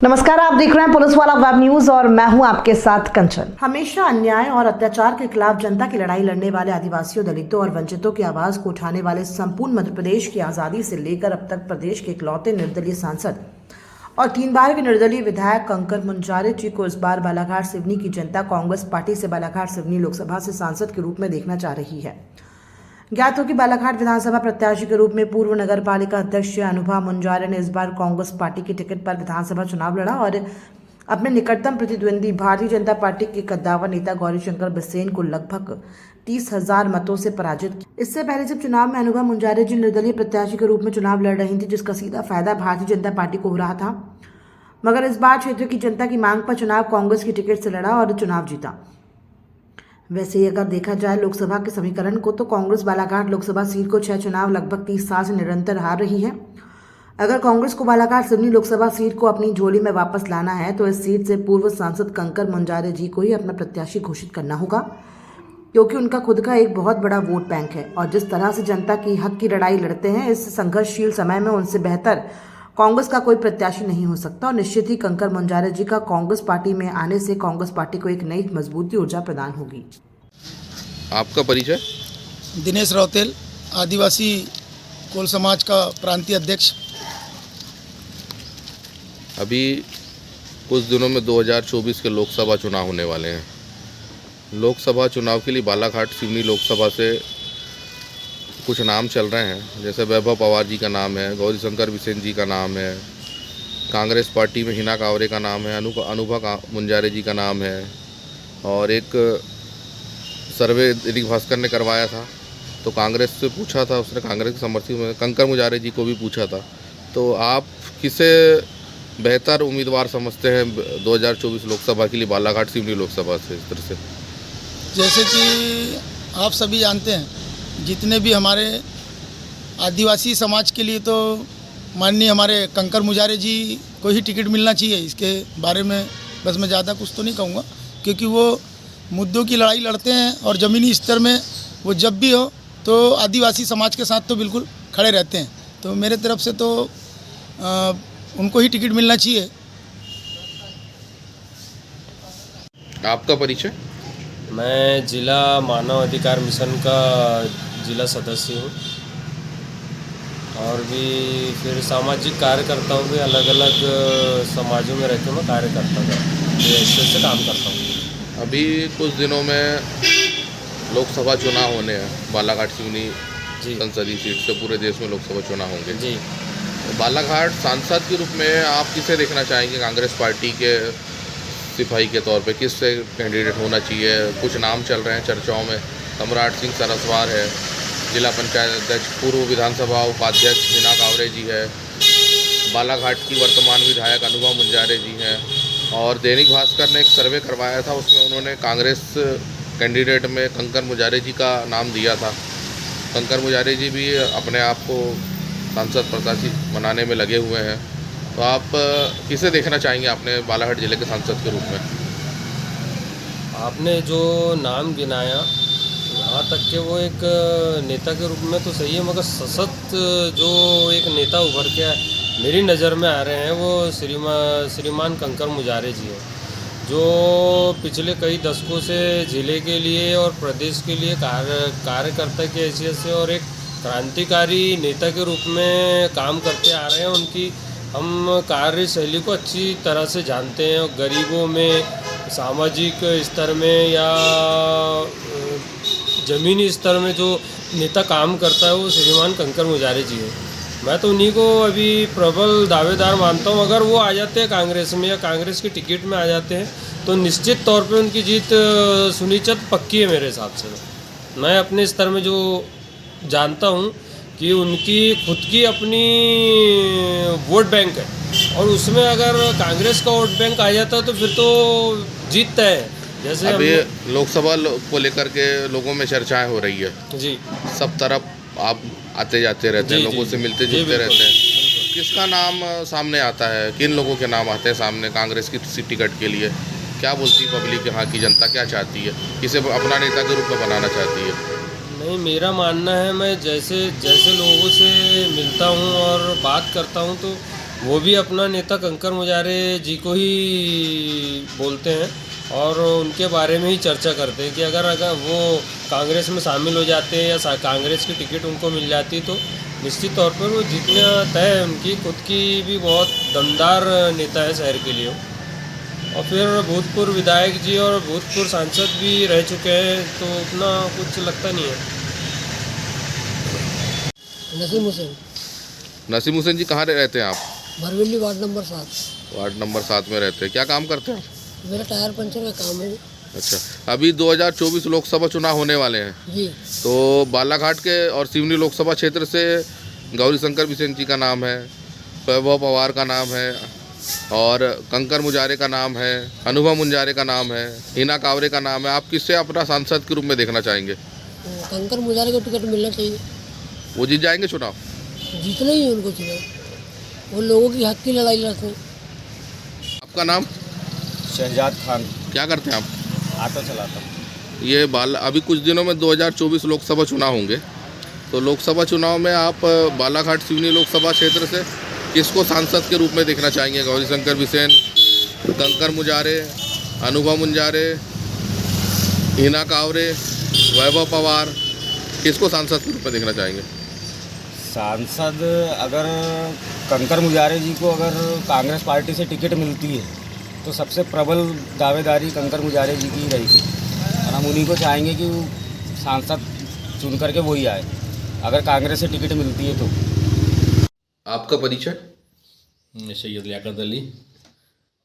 नमस्कार, आप देख रहे हैं पुलिस वाला वेब न्यूज और मैं हूं आपके साथ कंचन। हमेशा अन्याय और अत्याचार के खिलाफ जनता की लड़ाई लड़ने वाले आदिवासियों, दलितों और वंचितों की आवाज को उठाने वाले संपूर्ण मध्य प्रदेश की आजादी से लेकर अब तक प्रदेश के इकलौते निर्दलीय सांसद और 3 बार के निर्दलीय विधायक कंकर मुंजारे जी को इस बार बालाघाट सिवनी की जनता कांग्रेस पार्टी से बालाघाट सिवनी लोकसभा से सांसद के रूप में देखना चाह रही है। ज्ञात हो कि बालाघाट विधानसभा प्रत्याशी के रूप में पूर्व नगर पालिका अध्यक्ष अनुभा मुंजारे ने इस बार कांग्रेस पार्टी के टिकट पर विधानसभा चुनाव लड़ा और अपने निकटतम प्रतिद्वंदी भारतीय जनता पार्टी के कद्दावर नेता गौरीशंकर बिसेन को लगभग 30,000 मतों से पराजित किया। इससे पहले जब चुनाव में अनुभा मुंजारे जी निर्दलीय प्रत्याशी के रूप में चुनाव लड़ रही थी, जिसका सीधा फायदा भारतीय जनता पार्टी को हो रहा था, मगर इस बार क्षेत्र की जनता की मांग पर चुनाव कांग्रेस की टिकट से लड़ा और चुनाव जीता। वैसे ही अगर देखा जाए लोकसभा के समीकरण को, तो कांग्रेस बालाघाट लोकसभा सीट को 6 चुनाव लगभग 30 साल से निरंतर हार रही है। अगर कांग्रेस को बालाघाट सिवनी लोकसभा सीट को अपनी झोली में वापस लाना है तो इस सीट से पूर्व सांसद कंकर मुंजारे जी को ही अपना प्रत्याशी घोषित करना होगा, क्योंकि उनका खुद का एक बहुत बड़ा वोट बैंक है और जिस तरह से जनता की हक की लड़ाई लड़ते हैं, इस संघर्षशील समय में उनसे बेहतर कांग्रेस का कोई प्रत्याशी नहीं हो सकता। और निश्चित ही कंकर मुंजारे जी का कांग्रेस पार्टी में आने से कांग्रेस पार्टी को एक नई मजबूती ऊर्जा प्रदान होगी। आपका परिचय? दिनेश रौतेल, आदिवासी कोल समाज का प्रांतीय अध्यक्ष। अभी कुछ दिनों में 2024 के लोकसभा चुनाव होने वाले हैं। लोकसभा चुनाव के लिए बालाघाट सिवनी लोकसभा से कुछ नाम चल रहे हैं, जैसे वैभव पवार जी का नाम है, गौरीशंकर बिसेन जी का नाम है, कांग्रेस पार्टी में हिना कावरे का नाम है, अनुभा मुंजारे जी का नाम है, और एक सर्वे दैनिक भास्कर ने करवाया था तो कांग्रेस से पूछा था, उसने कांग्रेस के समर्थक में कंकर मुंजारे जी को भी पूछा था। तो आप किसे बेहतर उम्मीदवार समझते हैं 2024 लोकसभा के लिए बालाघाट सिवनी लोकसभा से? इस तरह से जैसे कि आप सभी जानते हैं, जितने भी हमारे आदिवासी समाज के लिए तो माननीय हमारे कंकर मुंजारे जी को ही टिकट मिलना चाहिए। इसके बारे में बस मैं ज़्यादा कुछ तो नहीं कहूँगा, क्योंकि वो मुद्दों की लड़ाई लड़ते हैं और ज़मीनी स्तर में वो जब भी हो तो आदिवासी समाज के साथ तो बिल्कुल खड़े रहते हैं। तो मेरे तरफ से तो उनको ही टिकट मिलना चाहिए। आपका परिचय? मैं जिला मानव अधिकार मिशन का जिला सदस्य हूँ और भी फिर सामाजिक कार्य करता हूँ भी, अलग अलग समाजों में रहकर मैं कार्य करता था, ऐसे काम करता हूँ। अभी कुछ दिनों में लोकसभा चुनाव होने हैं बालाघाट सिवनी संसदीय सीट से। पूरे देश में लोकसभा चुनाव होंगे जी। तो बालाघाट सांसद के रूप में आप किसे देखना चाहेंगे? कांग्रेस पार्टी के सिपाही के तौर पे किससे कैंडिडेट होना चाहिए? कुछ नाम चल रहे हैं चर्चाओं में। सम्राट सिंह सरस्वार है, जिला पंचायत अध्यक्ष, पूर्व विधानसभा उपाध्यक्ष हिना कावरे जी है, बालाघाट की वर्तमान विधायक अनुभा मुंजारे जी हैं, और दैनिक भास्कर ने एक सर्वे करवाया था, उसमें उन्होंने कांग्रेस कैंडिडेट में कंकर मुंजारे जी का नाम दिया था। कंकर मुंजारे जी भी अपने आप को सांसद प्रत्याशी बनाने में लगे हुए हैं। तो आप किसे देखना चाहेंगे अपने बालाघाट जिले के सांसद के रूप में? आपने जो नाम गिनाया, यहाँ तक के वो एक नेता के रूप में तो सही है, मगर सशक्त जो एक नेता उभर के मेरी नज़र में आ रहे हैं वो श्रीमान कंकर मुंजारे जी हैं, जो पिछले कई दशकों से ज़िले के लिए और प्रदेश के लिए कार्यकर्ता की हैसियत से और एक क्रांतिकारी नेता के रूप में काम करते आ रहे हैं। उनकी हम कार्यशैली को अच्छी तरह से जानते हैं और गरीबों में, सामाजिक स्तर में या ज़मीनी स्तर में जो नेता काम करता है वो श्रीमान कंकर मुंजारे जी हैं। मैं तो उन्हीं को अभी प्रबल दावेदार मानता हूं। अगर वो आ जाते हैं कांग्रेस में या कांग्रेस की टिकट में आ जाते हैं तो निश्चित तौर पे उनकी जीत सुनिश्चित पक्की है मेरे हिसाब से। मैं अपने स्तर में जो जानता हूं कि उनकी खुद की अपनी वोट बैंक है और उसमें अगर कांग्रेस का वोट बैंक आ जाता तो फिर तो जीतता है। जैसे अभी लोकसभा को लेकर के लोगों में चर्चाएं हो रही है जी, सब तरफ आप आते जाते रहते हैं, लोगों से मिलते जुलते रहते हैं। किसका नाम सामने आता है? किन लोगों के नाम आते हैं सामने कांग्रेस की टिकट के लिए? क्या बोलती है पब्लिक? यहाँ की जनता क्या चाहती है? किसे अपना नेता के रूप में बनाना चाहती है? नहीं, मेरा मानना है, मैं जैसे लोगों से मिलता हूँ और बात करता हूँ तो वो भी अपना नेता कंकर मुजारे जी को ही बोलते हैं और उनके बारे में ही चर्चा करते हैं कि अगर वो कांग्रेस में शामिल हो जाते हैं या कांग्रेस की टिकट उनको मिल जाती तो निश्चित तौर पर वो जीतना तय है। उनकी खुद की भी बहुत दमदार नेता है शहर के लिए। और फिर भूतपूर्व विधायक जी और भूतपूर्व सांसद भी रह चुके हैं तो उतना कुछ लगता नहीं है। नसीम हुसैन, नसीम हुसैन जी कहाँ रहते हैं आप? Bharveli ward number 7। Ward number 7 में रहते हैं। क्या काम करते हैं आप? मेरा टायर पंचर का काम है अच्छा, अभी 2024 लोकसभा चुनाव होने वाले हैं, जी। तो बालाघाट के और सिवनी लोकसभा क्षेत्र से गौरी शंकर बिसेन जी का नाम है, वैभव पवार का नाम है और कंकर मुजारे का नाम है, अनुभव मुंजारे का नाम है, हिना कावरे का नाम है। आप किससे अपना सांसद के रूप में देखना चाहेंगे? कंकर मुजारे को टिकट मिलना चाहिए। वो जीत जाएंगे चुनाव? जीतना ही है उनको चुनाव, वो लोगों की हक की लड़ाई लड़ते हैं। आपका नाम? शहजाद खान, क्या करते हैं आप? ऑटो चलाता हूँ। ये अभी कुछ दिनों में 2024 लोकसभा चुनाव होंगे, तो लोकसभा चुनाव में आप बालाघाट सिवनी लोकसभा क्षेत्र से किसको सांसद के रूप में देखना चाहेंगे? गौरी शंकर बिसेन, कंकर मुजारे, अनुभव मुंजारे, हिना कावरे, वैभव पवार, किसको सांसद के रूप में देखना चाहेंगे? सांसद अगर कंकर मुजारे जी को अगर कांग्रेस पार्टी से टिकट मिलती है तो सबसे प्रबल दावेदारी कंकर मुजारे जी की ही रहेगी और हम उन्हीं को चाहेंगे कि वो सांसद चुन करके वही आए अगर कांग्रेस से टिकट मिलती है तो। आपका परिचय? सैयद लियाकत अली,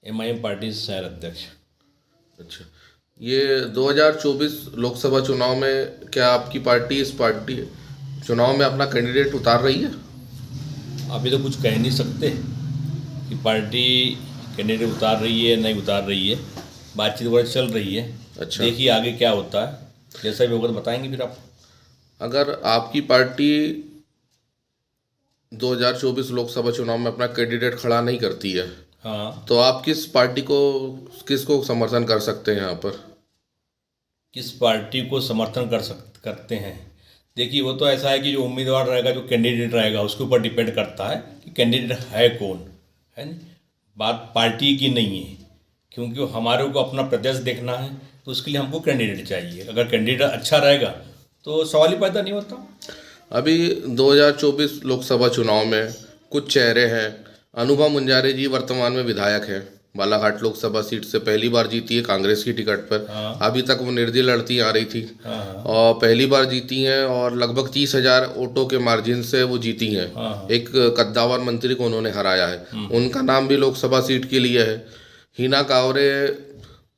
MIM पार्टी शहर अध्यक्ष। अच्छा, ये 2024 लोकसभा चुनाव में क्या आपकी पार्टी इस पार्टी चुनाव में अपना कैंडिडेट उतार रही है? अभी तो कुछ कह नहीं सकते कि पार्टी कैंडिडेट उतार रही है नहीं उतार रही है, बातचीत वगैरह चल रही है। अच्छा, देखिए आगे क्या होता है, जैसा भी होगा तो बताएंगे फिर आप। अगर आपकी पार्टी 2024 लोकसभा चुनाव में अपना कैंडिडेट खड़ा नहीं करती है, हाँ, तो आप किस पार्टी को किसको समर्थन कर सकते हैं यहाँ पर? किस पार्टी को समर्थन करते हैं? देखिए वो तो ऐसा है कि जो उम्मीदवार रहेगा, जो कैंडिडेट रहेगा, उसके ऊपर डिपेंड करता है कि कैंडिडेट है कौन, है ना। बात पार्टी की नहीं है, क्योंकि हमारे को अपना प्रदेश देखना है, तो उसके लिए हमको कैंडिडेट चाहिए। अगर कैंडिडेट अच्छा रहेगा तो सवाल ही पैदा नहीं होता। अभी 2024 लोकसभा चुनाव में कुछ चेहरे हैं। अनुभव मुंजारे जी वर्तमान में विधायक हैं, बालाघाट लोकसभा सीट से पहली बार जीती है कांग्रेस की टिकट पर। हाँ। अभी तक वो निर्दलीय लड़ती आ रही थी। हाँ। और पहली बार जीती हैं और लगभग 30,000 वोटों के मार्जिन से वो जीती हैं। हाँ। एक कद्दावर मंत्री को उन्होंने हराया है। उनका नाम भी लोकसभा सीट के लिए है। हिना कावरे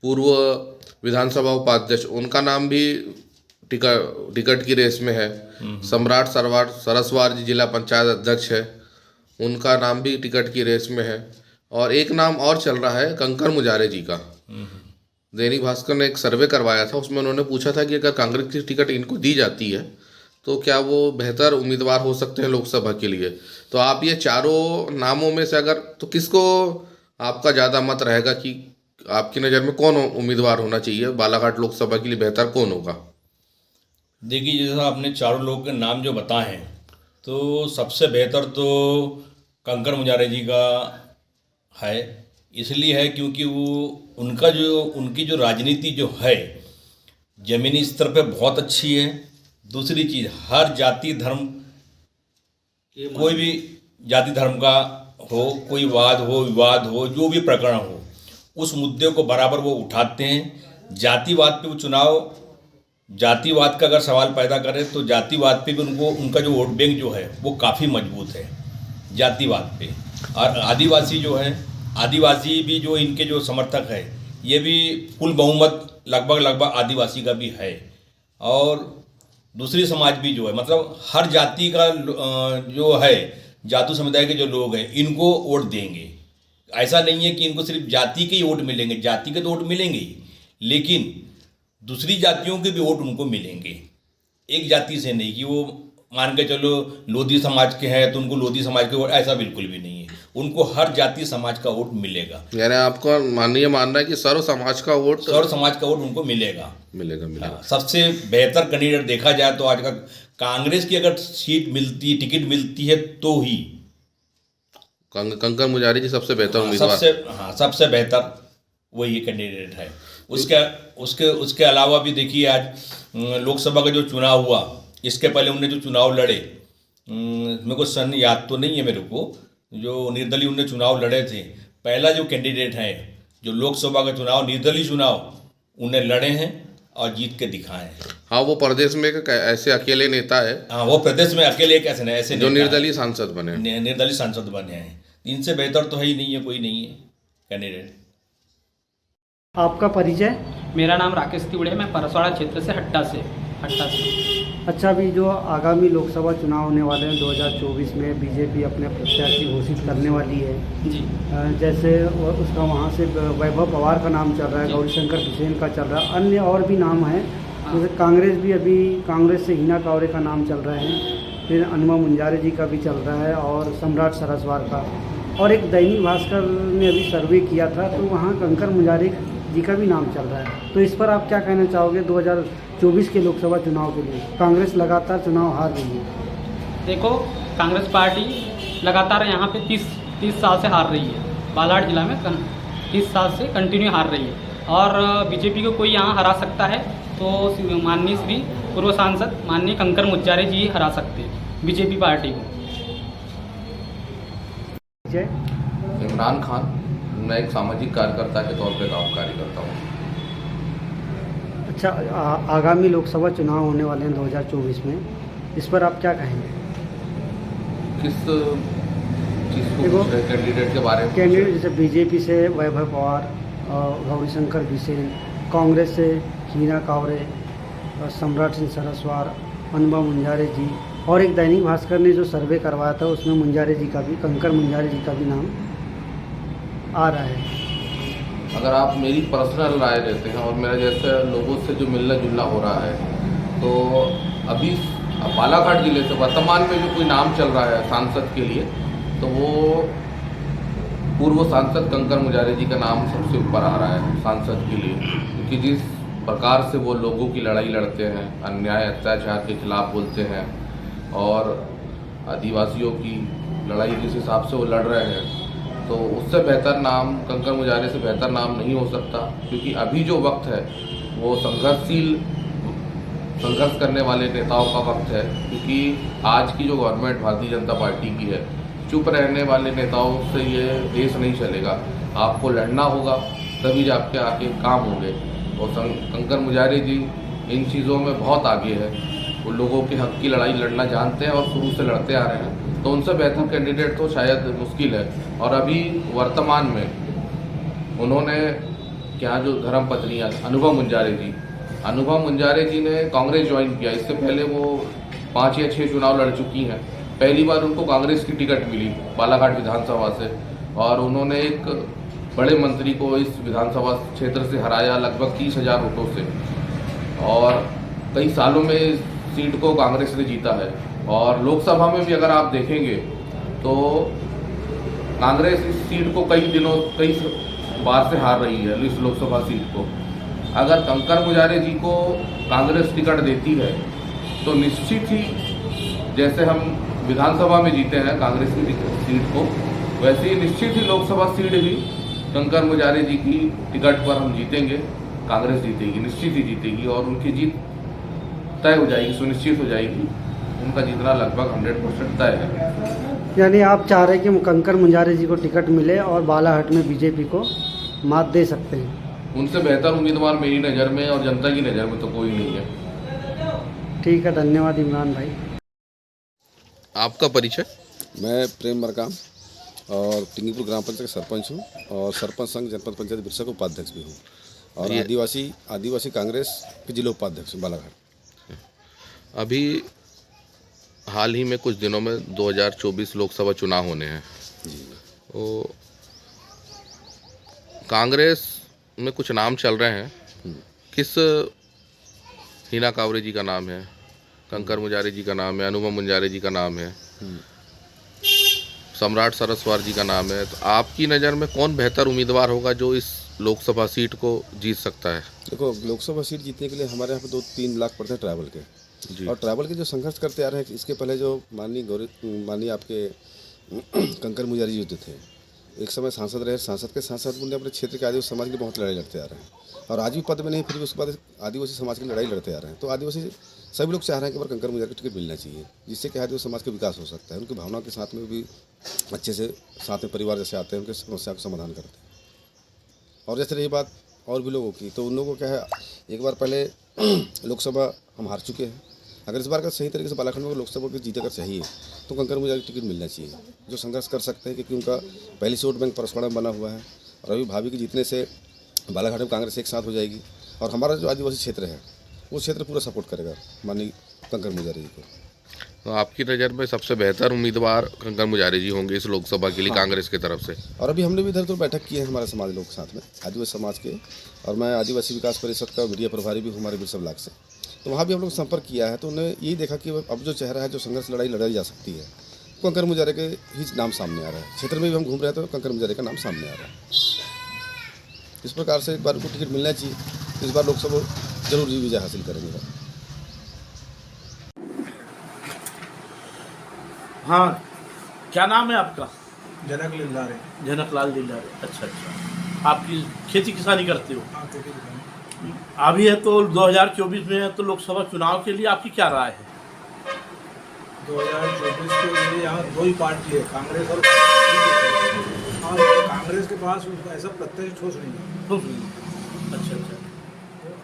पूर्व विधानसभा उपाध्यक्ष, उनका नाम भी टिकट की रेस में है। सम्राट सरस्वार जी जिला पंचायत अध्यक्ष है, उनका नाम भी टिकट की रेस में है। और एक नाम और चल रहा है कंकर मुजारे जी का। दैनिक भास्कर ने एक सर्वे करवाया था, उसमें उन्होंने पूछा था कि अगर कांग्रेस की टिकट इनको दी जाती है तो क्या वो बेहतर उम्मीदवार हो सकते हैं लोकसभा के लिए। तो आप ये चारों नामों में से अगर तो किसको आपका ज़्यादा मत रहेगा कि आपकी नज़र में कौन उम्मीदवार होना चाहिए बालाघाट लोकसभा के लिए, बेहतर कौन होगा? देखिए जैसा आपने चारों लोगों के नाम जो बताए हैं, तो सबसे बेहतर तो कंकर मुजारे जी का है। इसलिए है क्योंकि वो उनकी जो राजनीति जो है ज़मीनी स्तर पे बहुत अच्छी है। दूसरी चीज़, हर जाति धर्म, कोई भी जाति धर्म का हो, कोई वाद हो, विवाद हो, जो भी प्रकरण हो, उस मुद्दे को बराबर वो उठाते हैं। जातिवाद पे वो चुनाव, जातिवाद का अगर सवाल पैदा करें तो जातिवाद पे भी उनका जो वोट बैंक जो है वो काफ़ी मजबूत है जातिवाद पे। और आदिवासी जो है, आदिवासी भी जो इनके जो समर्थक है, ये भी फुल बहुमत लगभग आदिवासी का भी है। और दूसरी समाज भी जो है, मतलब हर जाति का जो है, जातु समुदाय के जो लोग हैं, इनको वोट देंगे। ऐसा नहीं है कि इनको सिर्फ जाति के ही वोट मिलेंगे, जाति के तो वोट मिलेंगे ही, लेकिन दूसरी जातियों के भी वोट उनको मिलेंगे। एक जाति से नहीं कि वो मान के चलो लोधी समाज के हैं तो उनको लोधी समाज के वोट, ऐसा बिल्कुल भी नहीं है। उनको हर जाति समाज का वोट मिलेगा। यानी आपका मानना है कि सर्व समाज का वोट उनको मिलेगा। मिलेगा। सबसे बेहतर कैंडिडेट देखा जाए तो आज का कांग्रेस की अगर टिकट मिलती है तो ही कंकर मुजारे जी सबसे बेहतर उम्मीदवार। सबसे बेहतर वही कैंडिडेट है। उसके अलावा भी देखिए, आज लोकसभा का जो चुनाव हुआ, इसके पहले उनने जो चुनाव लड़े, मेरे को सन याद तो नहीं है मेरे को, जो निर्दलीय उनने चुनाव लड़े थे, पहला जो कैंडिडेट है जो लोकसभा का चुनाव निर्दलीय चुनाव उन्हें लड़े हैं और जीत के दिखाए हैं। हाँ, वो प्रदेश में एक ऐसे अकेले नेता है। हाँ, वो प्रदेश में अकेले एक ऐसे जो निर्दलीय सांसद बने, निर्दलीय सांसद बने हैं। इनसे बेहतर तो है ही नहीं है, कोई नहीं है कैंडिडेट। आपका परिचय? मेरा नाम राकेश तिवड़े है, मैं परसवाड़ा क्षेत्र से हट्टा से। अच्छा, अभी जो आगामी लोकसभा चुनाव होने वाले हैं 2024 में बीजेपी अपने प्रत्याशी घोषित करने वाली है जी। जैसे उसका वहाँ से वैभव पवार का नाम चल रहा है, गौरीशंकर बिसेन का चल रहा है, अन्य और भी नाम हैं। जैसे कांग्रेस भी अभी कांग्रेस से हिना कावरे का नाम चल रहे हैं, फिर अनुमा मुंजारे जी का भी चल रहा है और सम्राट सरस्वार का, और एक दैनिक भास्कर ने अभी सर्वे किया था तो वहाँ कंकर मुंजारे जी का भी नाम चल रहा है। तो इस पर आप क्या कहना चाहोगे 2024 के लोकसभा चुनाव के लिए? कांग्रेस लगातार चुनाव हार रही है। देखो, कांग्रेस पार्टी लगातार यहाँ पे 30 साल से हार रही है। बालाघाट जिला में 30 साल से कंटिन्यू हार रही है, और बीजेपी को कोई यहाँ हरा सकता है तो माननीय श्री पूर्व सांसद माननीय कंकर मुंजारे जी हरा सकते हैं बीजेपी पार्टी को। इमरान खान, मैं एक सामाजिक कार्यकर्ता के तौर पे कार्य करता हूँ। अच्छा, आगामी लोकसभा चुनाव होने वाले हैं 2024 में, इस पर आप क्या कहेंगे? किस चीज़ को कैंडिडेट के बारे में? कैंडिडेट जैसे बीजेपी से वैभव पवार, गौरीशंकर बिसेन, कांग्रेस से हिना कावरे, सम्राट सिंह सरस्वार, अनुमा मुंजारे जी, और एक दैनिक भास्कर ने जो सर्वे करवाया था उसमें मुंजारे जी का भी, कंकर मुंजारे जी का भी नाम आ रहा है। अगर आप मेरी पर्सनल राय लेते हैं और मेरा जैसे लोगों से जो मिलना जुलना हो रहा है, तो अभी बालाघाट जिले से वर्तमान में जो कोई नाम चल रहा है सांसद के लिए, तो वो पूर्व सांसद कंकर मुंजारे जी का नाम सबसे ऊपर आ रहा है सांसद के लिए, क्योंकि जिस प्रकार से वो लोगों की लड़ाई लड़ते हैं, अन्याय अत्याचार के खिलाफ बोलते हैं, और आदिवासियों की लड़ाई जिस हिसाब से वो लड़ रहे हैं, तो उससे बेहतर नाम, कंकर मुंजारे से बेहतर नाम नहीं हो सकता। क्योंकि अभी जो वक्त है वो संघर्ष करने वाले नेताओं का वक्त है। क्योंकि आज की जो गवर्नमेंट भारतीय जनता पार्टी की है, चुप रहने वाले नेताओं से ये देश नहीं चलेगा। आपको लड़ना होगा, तभी जाके आके काम होंगे। और कंकर मुंजारे जी इन चीज़ों में बहुत आगे है, वो लोगों के हक की लड़ाई लड़ना जानते हैं और शुरू से लड़ते आ रहे हैं। तो उनसे बेहतर कैंडिडेट तो शायद मुश्किल है। और अभी वर्तमान में उन्होंने क्या, जो धर्मपत्नी अनुमा मुंजारे जी ने कांग्रेस ज्वाइन किया। इससे पहले वो 5 या 6 चुनाव लड़ चुकी हैं। पहली बार उनको कांग्रेस की टिकट मिली बालाघाट विधानसभा से, और उन्होंने एक बड़े मंत्री को इस विधानसभा क्षेत्र से हराया लगभग 30,000 वोटों से, और कई सालों में इस सीट को कांग्रेस ने जीता है। और लोकसभा में भी अगर आप देखेंगे तो कांग्रेस इस सीट को कई बार से हार रही है, इस लोकसभा सीट को। अगर कंकर मुंजारे जी को कांग्रेस टिकट देती है तो निश्चित ही, जैसे हम विधानसभा में जीते हैं कांग्रेस की सीट को, वैसे ही निश्चित ही लोकसभा सीट भी कंकर मुंजारे जी की टिकट पर हम जीतेंगे। कांग्रेस जीतेगी, निश्चित ही जीतेगी, और उनकी जीत तय हो जाएगी, सुनिश्चित हो जाएगी। उनका जीतना लगभग 100% तय है। यानी आप चाह रहे हैं कि कंकर मुंजारे जी को टिकट मिले और बालाघाट में बीजेपी को मात दे सकते हैं? उनसे बेहतर उम्मीदवार मेरी नज़र में और जनता की नज़र में तो कोई नहीं है। ठीक है, धन्यवाद इमरान भाई। आपका परिचय? मैं प्रेम मरकाम और टिंगीपुर ग्राम पंचायत का सरपंच हूँ, और सरपंच संघ जनपद पंचायत बिरसा का उपाध्यक्ष भी हूँ, और आदिवासी कांग्रेस के जिला उपाध्यक्ष हूँ बालाघाट। अभी हाल ही में कुछ दिनों में 2024 लोकसभा चुनाव होने हैं। तो कांग्रेस में कुछ नाम चल रहे हैं। किस, हिना कावरे जी का नाम है, कंकर मुंजारे जी का नाम है, अनुमा मुंजारे जी का नाम है, सम्राट सरस्वार जी का नाम है। तो आपकी नज़र में कौन बेहतर उम्मीदवार होगा जो इस लोकसभा सीट को जीत सकता है? देखो, लोकसभा सीट जीतने के लिए हमारे यहाँ पे 2-3 लाख पड़ते हैं ट्रैवल के, और ट्रैवल के जो संघर्ष करते आ रहे हैं। इसके पहले जो माननीय आपके कंकर मुजारी युद्ध थे। एक समय सांसद रहे, सांसद के साथ साथ उन्होंने अपने क्षेत्र के आदिवासी समाज के लिए बहुत लड़ाई लड़ते आ रहे हैं और आज भी पद में नहीं, फिर भी उसके बाद आदिवासी समाज की लड़ाई लड़ते आ रहे हैं। तो आदिवासी सभी लोग चाह रहे हैं कि कंकर मुजारी को टिकट मिलना चाहिए, जिससे कि आदिवासी समाज का विकास हो सकता है। उनकी भावनाओं के साथ में भी अच्छे से साथ में परिवार जैसे आते हैं, उनकी समस्या का समाधान करते हैं। और जैसे रही बात और भी लोगों की, तो उन लोगों को क्या है, एक बार पहले लोकसभा हम हार चुके हैं। अगर इस बार का सही तरीके से बालाखंड में लोकसभा को जीत अगर चाहिए तो कंकर मुजारी को टिकट मिलना चाहिए, जो संघर्ष कर सकते हैं, क्योंकि उनका पहले से वोट बैंक परसवाड़ा में बना हुआ है और अभी भाभी के जीतने से बालाघाट में कांग्रेस एक साथ हो जाएगी और हमारा जो आदिवासी क्षेत्र है वो क्षेत्र पूरा सपोर्ट करेगा माननीय कंकर मुजारी जी को। तो आपकी नज़र में सबसे बेहतर उम्मीदवार कंकर मुजारी जी होंगे इस लोकसभा के लिए कांग्रेस की तरफ से? और अभी हमने भी इधर तो बैठक की है हमारे समाज लोग के साथ में, आदिवासी समाज के, और मैं आदिवासी विकास परिषद का मीडिया प्रभारी भी हूँ हमारे बिरसा ब्लॉक से। तो वहाँ भी हम लोग संपर्क किया है, तो उन्होंने यही देखा कि अब जो चेहरा है, जो संघर्ष लड़ाई लड़ाई जा सकती है, तो कंकर मुजारे के ही नाम सामने आ रहा है। क्षेत्र में भी हम घूम रहे हैं तो कंकर मुजारे का नाम सामने आ रहा है। इस प्रकार से एक बार उनको टिकट मिलना चाहिए, इस बार लोकसभा जरूर विजय हासिल करेंगे। हाँ, क्या नाम है आपका? जनक लिल्लारे। जनकलाल दिल्लारे। अच्छा अच्छा, आपकी खेती किसानी करते हो? अभी है तो 2024 में है, तो लोकसभा चुनाव के लिए आपकी क्या राय है? 2024 के लिए यहाँ दो ही पार्टी है, कांग्रेस और कांग्रेस के पास ऐसा प्रत्यक्ष ठोस नहीं है। अच्छा अच्छा,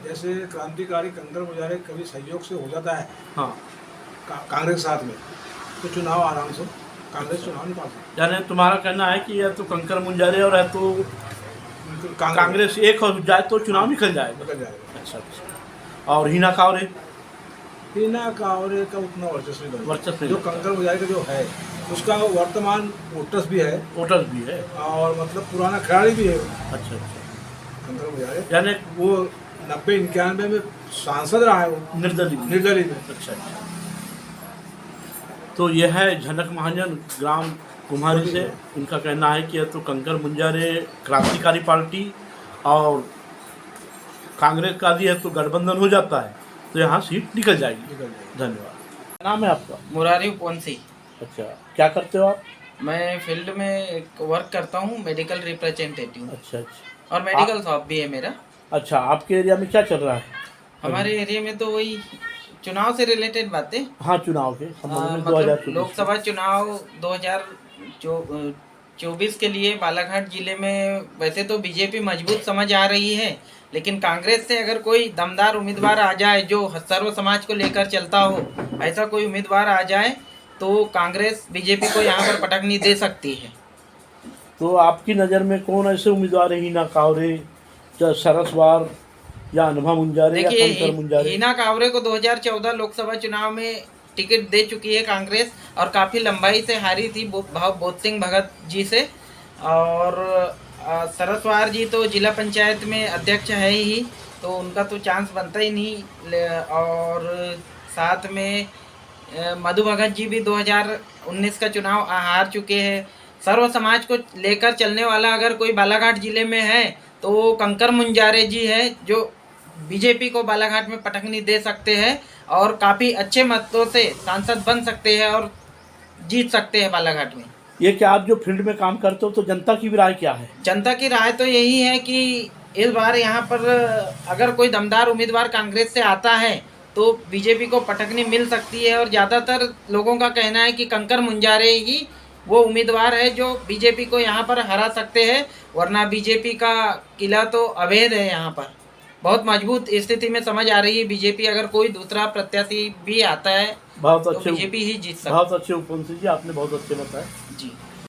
जैसे क्रांतिकारी कंकर मुजारे कभी सहयोग से हो जाता है हाँ कांग्रेस के साथ में, तो चुनाव आराम से कांग्रेस चुनाव नहीं पा सकती। यानी तुम्हारा कहना है कि यह तो कंकर मुंजारे और है तो कांग्रेस एक हो जाए तो चुनाव निकल जाएगा। अच्छा अच्छा, और हिना कावरे? हिना कावरे का उतना वर्चस्व नहीं, वर्चस्व जो कंकर मुजारे का जो है उसका वर्तमान वोटर्स भी है, और मतलब पुराना खिलाड़ी भी है। अच्छा अच्छा, कंकर मुजारे यानी वो 90-91 में सांसद रहा है, वो निर्दलीय में। अच्छा अच्छा, तो यह है झनक महाजन ग्राम कुम्हारी से। उनका कहना है कि यह तो कंकर मुंजारे क्रांतिकारी पार्टी और कांग्रेस का भी है तो गठबंधन हो जाता है तो यहाँ सीट निकल जाएगी। धन्यवाद। क्या नाम है आपका? मुरारी पोंसी। अच्छा, क्या करते हो आप? मैं फील्ड में एक वर्क करता हूँ, मेडिकल रिप्रेजेंटेटिव। अच्छा अच्छा, और मेडिकल शॉप भी है मेरा। अच्छा, आपके एरिया में क्या चल रहा है? हमारे एरिया में तो वही चुनाव से रिलेटेड बातें। हाँ, चुनाव के मतलब लोकसभा चुनाव 2024 के लिए बालाघाट जिले में वैसे तो बीजेपी मजबूत समझ आ रही है, लेकिन कांग्रेस से अगर कोई दमदार उम्मीदवार आ जाए जो सर्व समाज को लेकर चलता हो, ऐसा कोई उम्मीदवार आ जाए तो कांग्रेस बीजेपी को यहाँ पर पटकनी दे सकती है। तो आपकी नज़र में कौन ऐसे उम्मीदवार है, हिना कावरे, सरसवार या अनुभा मुंजारे या कंकर मुंजारे? हिना कावरे को 2014 लोकसभा चुनाव में टिकट दे चुकी है कांग्रेस और काफ़ी लंबाई से हारी थी बोध सिंह भगत जी से। और सरसवार जी तो जिला पंचायत में अध्यक्ष है ही, तो उनका तो चांस बनता ही नहीं। और साथ में मधु भगत जी भी 2019 का चुनाव हार चुके हैं। सर्व समाज को लेकर चलने वाला अगर कोई बालाघाट जिले में है तो कंकर मुंजारे जी है, जो बीजेपी को बालाघाट में पटकनी दे सकते हैं और काफ़ी अच्छे मतों से सांसद बन सकते हैं और जीत सकते हैं बालाघाट में। ये क्या आप जो फील्ड में काम करते हो तो जनता की भी राय क्या है? जनता की राय तो यही है कि इस बार यहाँ पर अगर कोई दमदार उम्मीदवार कांग्रेस से आता है तो बीजेपी को पटकनी मिल सकती है। और ज़्यादातर लोगों का कहना है कि कंकर मुंजारे ही वो उम्मीदवार है जो बीजेपी को यहाँ पर हरा सकते हैं, वरना बीजेपी का किला तो अवैध है। यहाँ पर बहुत मजबूत स्थिति में समझ आ रही है बीजेपी। अगर कोई दूसरा प्रत्याशी भी आता है बहुत तो अच्छे, बीजेपी ही जीत सकती है। बहुत अच्छे उपवंशी जी, आपने बहुत अच्छे बताया जी।